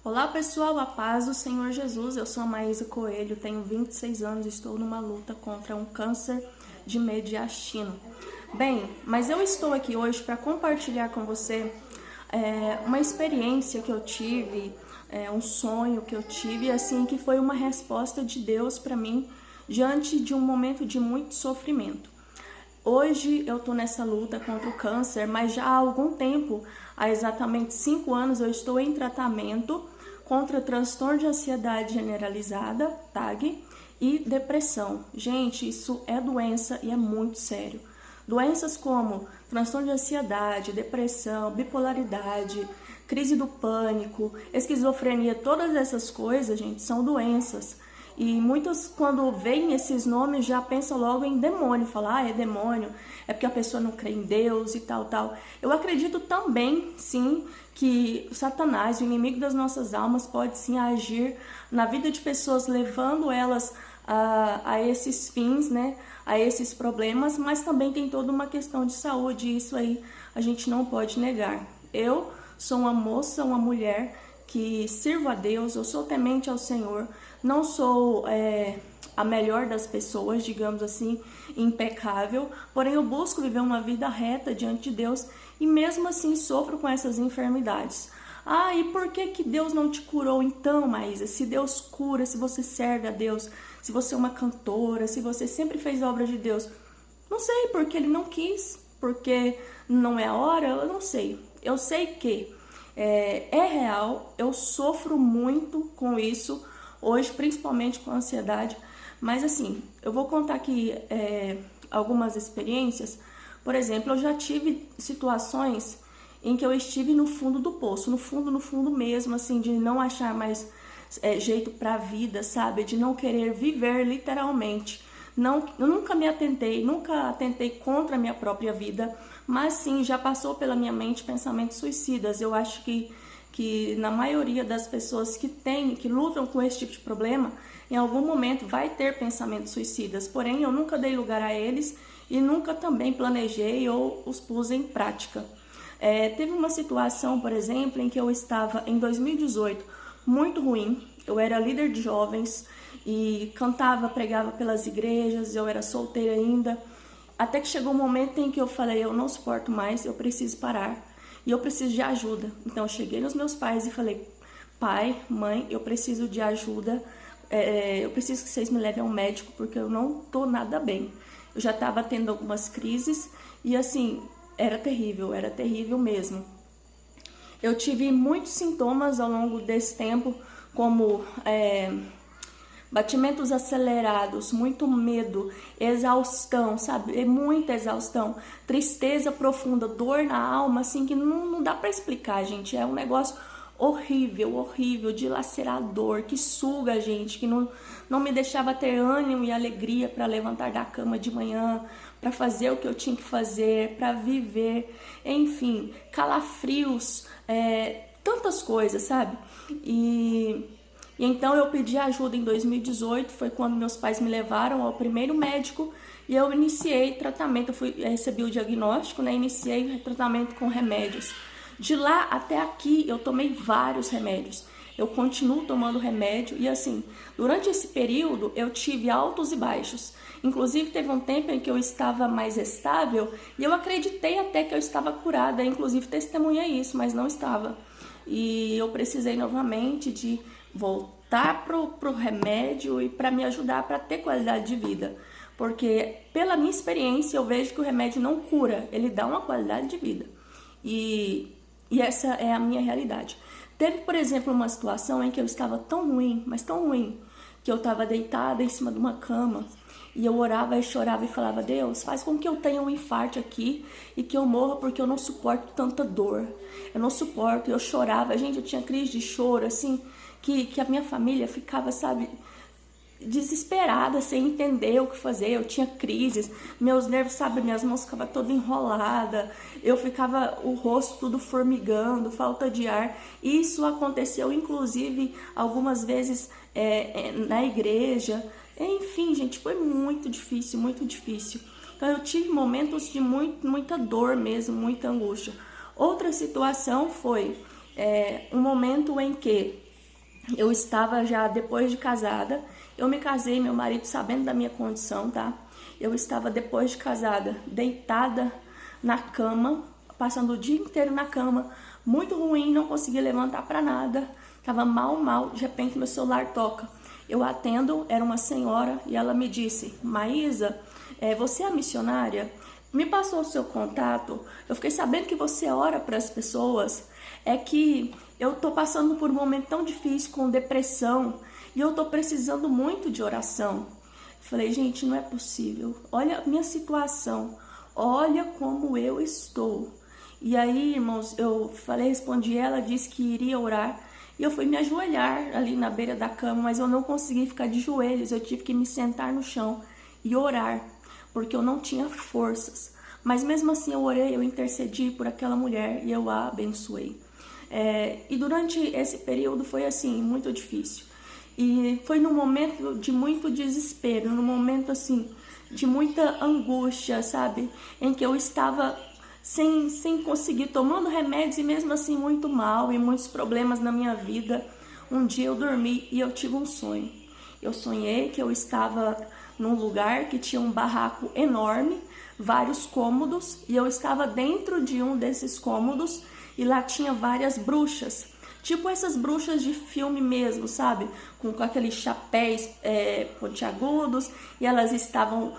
Olá pessoal, a paz do Senhor Jesus. Eu sou a Maísa Coelho, tenho 26 anos e estou numa luta contra um câncer de mediastino. Bem, mas eu estou aqui hoje para compartilhar com você uma experiência que eu tive, um sonho que eu tive, assim, que foi uma resposta de Deus para mim diante de um momento de muito sofrimento. Hoje eu tô nessa luta contra o câncer, mas já há algum tempo, há exatamente 5 anos, eu estou em tratamento contra transtorno de ansiedade generalizada, TAG, e depressão. Gente, isso é doença e é muito sério. Doenças como transtorno de ansiedade, depressão, bipolaridade, crise do pânico, esquizofrenia, todas essas coisas, gente, são doenças. E muitos, quando veem esses nomes, já pensam logo em demônio, falam, é demônio, é porque a pessoa não crê em Deus e tal, tal. Eu acredito também, sim, que Satanás, o inimigo das nossas almas, pode sim agir na vida de pessoas, levando elas a esses fins, né, a esses problemas, mas também tem toda uma questão de saúde, e isso aí a gente não pode negar. Eu sou uma moça, uma mulher que sirvo a Deus, eu sou temente ao Senhor, não sou a melhor das pessoas, digamos assim, impecável, porém eu busco viver uma vida reta diante de Deus e mesmo assim sofro com essas enfermidades. Ah, e por que Deus não te curou então, Maísa? Se Deus cura, se você serve a Deus, se você é uma cantora, se você sempre fez obras de Deus, não sei, porque Ele não quis, porque não é a hora, eu não sei. Eu sei que é real, eu sofro muito com isso, hoje principalmente com a ansiedade, mas assim, eu vou contar aqui algumas experiências. Por exemplo, eu já tive situações em que eu estive no fundo do poço, no fundo mesmo, assim, de não achar mais jeito pra vida, sabe, de não querer viver literalmente. Não, eu nunca atentei contra a minha própria vida, mas sim, já passou pela minha mente pensamentos suicidas. Eu acho que na maioria das pessoas que lutam com esse tipo de problema, em algum momento vai ter pensamentos suicidas, porém eu nunca dei lugar a eles e nunca também planejei ou os pus em prática. Teve uma situação, por exemplo, em que eu estava em 2018 muito ruim, eu era líder de jovens e cantava, pregava pelas igrejas, eu era solteira ainda, até que chegou um momento em que eu falei, eu não suporto mais, eu preciso parar e eu preciso de ajuda. Então eu cheguei nos meus pais e falei, pai, mãe, eu preciso de ajuda, eu preciso que vocês me levem a um médico porque eu não tô nada bem. Eu já estava tendo algumas crises e assim, era terrível mesmo. Eu tive muitos sintomas ao longo desse tempo, como batimentos acelerados, muito medo, exaustão, sabe? Muita exaustão, tristeza profunda, dor na alma, assim, que não dá pra explicar, gente. É um negócio horrível, dilacerador, que suga a gente, que não me deixava ter ânimo e alegria para levantar da cama de manhã, para fazer o que eu tinha que fazer, para viver, enfim, calafrios, tantas coisas, sabe? E então eu pedi ajuda em 2018, foi quando meus pais me levaram ao primeiro médico e eu iniciei tratamento, recebi o diagnóstico, né? Iniciei tratamento com remédios. De lá até aqui eu tomei vários remédios, eu continuo tomando remédio e assim, durante esse período eu tive altos e baixos. Inclusive teve um tempo em que eu estava mais estável e eu acreditei até que eu estava curada, inclusive testemunhei isso, mas não estava. E eu precisei novamente de voltar pro remédio e para me ajudar para ter qualidade de vida. Porque pela minha experiência eu vejo que o remédio não cura, ele dá uma qualidade de vida. E essa é a minha realidade. Teve, por exemplo, uma situação em que eu estava tão ruim, mas tão ruim, que eu estava deitada em cima de uma cama e eu orava e chorava e falava, Deus, faz com que eu tenha um infarto aqui e que eu morra porque eu não suporto tanta dor. Eu não suporto, eu chorava, gente, eu tinha crise de choro, assim, que a minha família ficava, sabe, desesperada, sem entender o que fazer. Eu tinha crises, meus nervos, sabe, minhas mãos ficavam toda enrolada, eu ficava, o rosto tudo formigando, falta de ar. Isso aconteceu, inclusive, algumas vezes na igreja. Enfim, gente, foi muito difícil, muito difícil. Então eu tive momentos de muita dor mesmo, muita angústia. Outra situação foi um momento em que Eu estava já depois de casada, eu me casei, meu marido sabendo da minha condição, tá? Eu estava depois de casada, deitada na cama, passando o dia inteiro na cama, muito ruim, não conseguia levantar para nada, tava mal, de repente meu celular toca. Eu atendo, era uma senhora e ela me disse: Maísa, você é a missionária? Me passou o seu contato, eu fiquei sabendo que você ora para as pessoas, é que eu tô passando por um momento tão difícil com depressão e eu tô precisando muito de oração. Falei, gente, não é possível, olha a minha situação, olha como eu estou. E aí, irmãos, eu falei, respondi, ela disse que iria orar e eu fui me ajoelhar ali na beira da cama, mas eu não consegui ficar de joelhos, eu tive que me sentar no chão e orar, porque eu não tinha forças. Mas mesmo assim eu orei, eu intercedi por aquela mulher e eu a abençoei. E durante esse período foi assim, muito difícil. E foi num momento de muito desespero, num momento assim, de muita angústia, sabe? Em que eu estava sem conseguir, tomando remédios e mesmo assim muito mal e muitos problemas na minha vida. Um dia eu dormi e eu tive um sonho. Eu sonhei que eu estava num lugar que tinha um barraco enorme, vários cômodos, e eu estava dentro de um desses cômodos e lá tinha várias bruxas, tipo essas bruxas de filme mesmo, sabe? Com aqueles chapéus pontiagudos, e elas estavam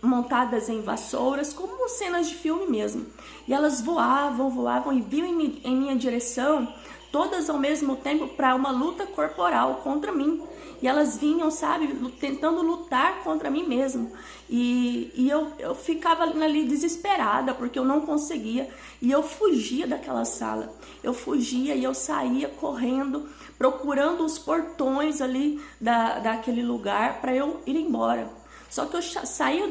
montadas em vassouras, como cenas de filme mesmo. E elas voavam e vinham em minha direção, todas ao mesmo tempo, para uma luta corporal contra mim. E elas vinham, sabe, tentando lutar contra mim mesmo. E eu ficava ali desesperada, porque eu não conseguia. E eu fugia daquela sala. Eu fugia e eu saía correndo, procurando os portões ali daquele lugar para eu ir embora. Só que eu saía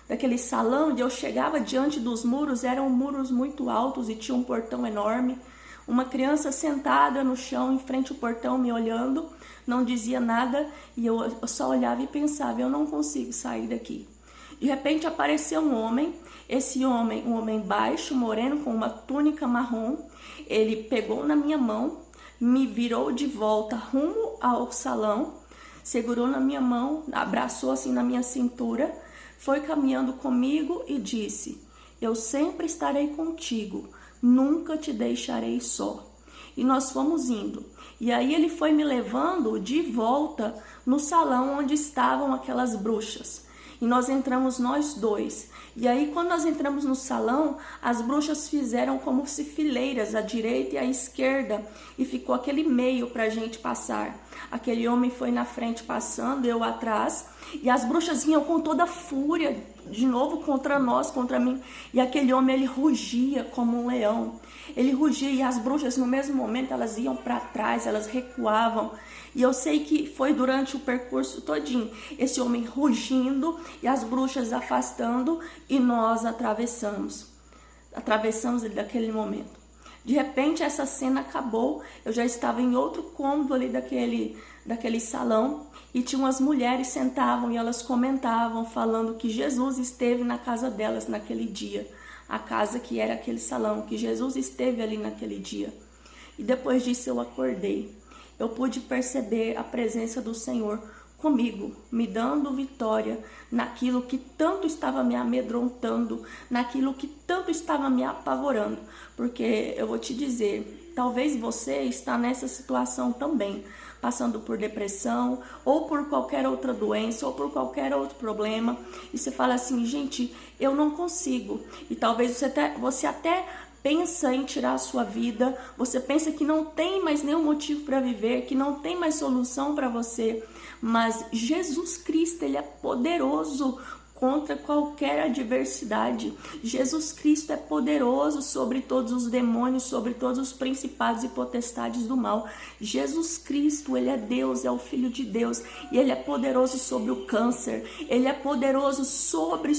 daquele salão e eu chegava diante dos muros, eram muros muito altos e tinha um portão enorme. Uma criança sentada no chão em frente ao portão me olhando, não dizia nada e eu só olhava e pensava, eu não consigo sair daqui. De repente apareceu um homem, esse homem, um homem baixo, moreno, com uma túnica marrom. Ele pegou na minha mão, me virou de volta rumo ao salão, segurou na minha mão, abraçou assim na minha cintura, foi caminhando comigo e disse, eu sempre estarei contigo, nunca te deixarei só. E nós fomos indo. E aí ele foi me levando de volta no salão onde estavam aquelas bruxas. E nós entramos nós dois. E aí quando nós entramos no salão, as bruxas fizeram como se fileiras, à direita e à esquerda. E ficou aquele meio pra gente passar. Aquele homem foi na frente passando, eu atrás. E as bruxas vinham com toda a fúria, de novo contra nós, contra mim. E aquele homem, ele rugia como um leão. Ele rugia e as bruxas, no mesmo momento, elas iam para trás, elas recuavam. E eu sei que foi durante o percurso todinho, esse homem rugindo e as bruxas afastando e nós atravessamos ele daquele momento. De repente essa cena acabou, eu já estava em outro cômodo ali daquele salão e tinha umas mulheres sentavam e elas comentavam, falando que Jesus esteve na casa delas naquele dia. A casa que era aquele salão, que Jesus esteve ali naquele dia. E depois disso eu acordei. Eu pude perceber a presença do Senhor comigo, me dando vitória naquilo que tanto estava me amedrontando, naquilo que tanto estava me apavorando. Porque eu vou te dizer, talvez você está nessa situação também, passando por depressão, ou por qualquer outra doença, ou por qualquer outro problema, e você fala assim, gente, eu não consigo. E talvez você até pensa em tirar a sua vida, você pensa que não tem mais nenhum motivo para viver, que não tem mais solução para você, mas Jesus Cristo, Ele é poderoso contra qualquer adversidade. Jesus Cristo é poderoso sobre todos os demônios, sobre todos os principados e potestades do mal. Jesus Cristo, Ele é Deus, é o Filho de Deus, e Ele é poderoso sobre o câncer. Ele é poderoso sobre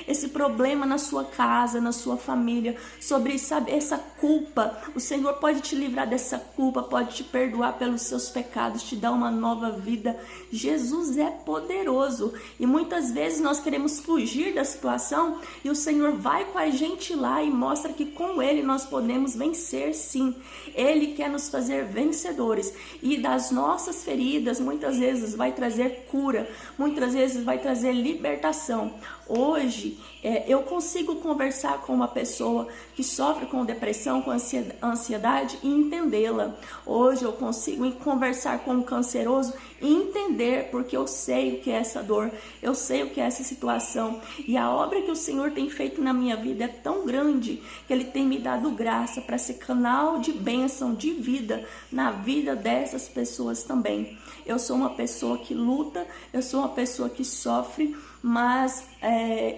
esse problema na sua casa, na sua família, sobre, sabe, essa culpa. O Senhor pode te livrar dessa culpa, pode te perdoar pelos seus pecados, te dar uma nova vida. Jesus é poderoso, e muitas vezes vezes nós queremos fugir da situação e o Senhor vai com a gente lá e mostra que com Ele nós podemos vencer, sim. Ele quer nos fazer vencedores, e das nossas feridas muitas vezes vai trazer cura, muitas vezes vai trazer libertação. Hoje eu consigo conversar com uma pessoa que sofre com depressão, com ansiedade e entendê-la. Hoje eu consigo conversar com um canceroso e entender, porque eu sei o que é essa dor, eu sei o que é essa situação, e a obra que o Senhor tem feito na minha vida é tão grande que Ele tem me dado graça para ser canal de bênção, de vida na vida dessas pessoas também. Eu sou uma pessoa que luta, eu sou uma pessoa que sofre, mas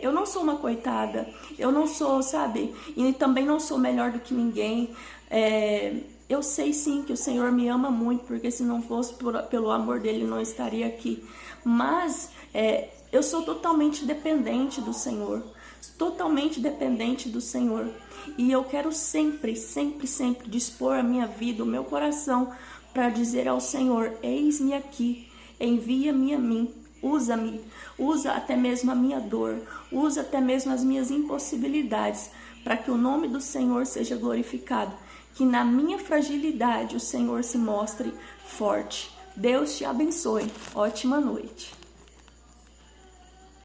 eu não sou uma coitada, eu não sou, sabe, e também não sou melhor do que ninguém. Eu sei sim que o Senhor me ama muito, porque se não fosse pelo amor dele, não estaria aqui. Mas eu sou totalmente dependente do Senhor, totalmente dependente do Senhor. E eu quero sempre, sempre, sempre dispor a minha vida, o meu coração, para dizer ao Senhor: eis-me aqui, envia-me a mim. Usa-me, usa até mesmo a minha dor, usa até mesmo as minhas impossibilidades, para que o nome do Senhor seja glorificado, que na minha fragilidade o Senhor se mostre forte. Deus te abençoe. Ótima noite.